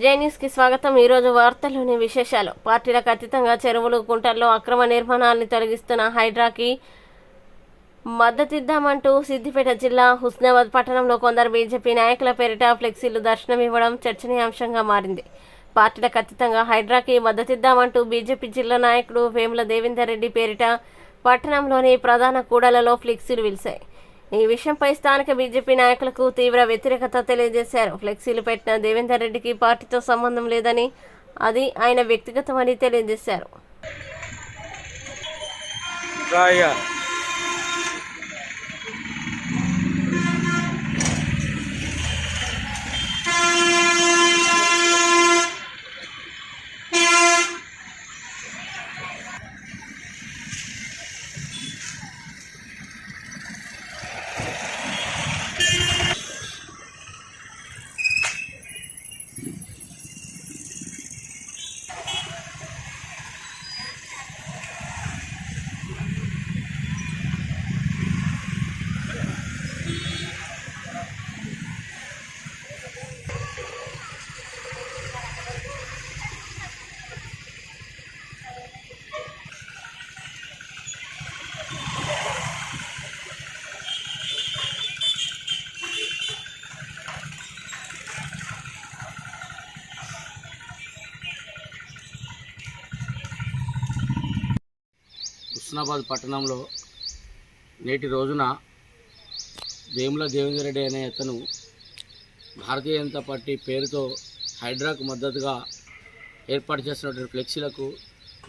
జై న్యూస్ కి స్వాగతం। ఈ రోజు వార్తల్లోని విశేషాలు। పార్టీలకు అతీతంగా చెరువులు గుంటల్లో అక్రమ నిర్మాణాలను తొలగిస్తున్న హైడ్రాకి మద్దతిద్దామంటూ సిద్దిపేట జిల్లా హుస్నాబాద్ పట్టణంలో కొందరు బీజేపీ నాయకుల పేరిట ఫ్లెక్సీలు దర్శనమివ్వడం చర్చనీయాంశంగా మారింది। పార్టీలకు అతీతంగా హైడ్రాకి మద్దతిద్దామంటూ బీజేపీ జిల్లా నాయకుడు వేముల దేవేందర్ రెడ్డి పేరిట పట్టణంలోని ప్రధాన కూడలలో ఫ్లెక్సీలు వెలిశాయి। ఈ విషయంపై స్థానిక బీజేపీ నాయకులకు తీవ్ర వ్యతిరేకత తెలియజేశారు। ఫ్లెక్సీలు పెట్టిన దేవేందర్ రెడ్డికి పార్టీతో సంబంధం లేదని, అది ఆయన వ్యక్తిగతమని తెలియజేశారు। హుస్నాబాద్ పట్టణంలో నేటి రోజున వేముల దేవేందర్ రెడ్డి అనే అతను భారతీయ జనతా పార్టీ పేరుతో హైడ్రాకు మద్దతుగా ఏర్పాటు చేస్తున్నటువంటి ఫ్లెక్సీలకు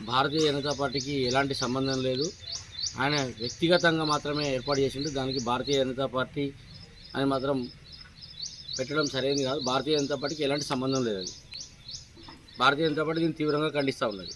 భారతీయ జనతా పార్టీకి ఎలాంటి సంబంధం లేదు। ఆయన వ్యక్తిగతంగా మాత్రమే ఏర్పాటు చేసిండు। దానికి భారతీయ జనతా పార్టీ అని మాత్రం పెట్టడం సరైనది కాదు। భారతీయ జనతా పార్టీకి ఎలాంటి సంబంధం లేదు। అది భారతీయ జనతా పార్టీ దీన్ని తీవ్రంగా ఖండిస్తూ ఉన్నది।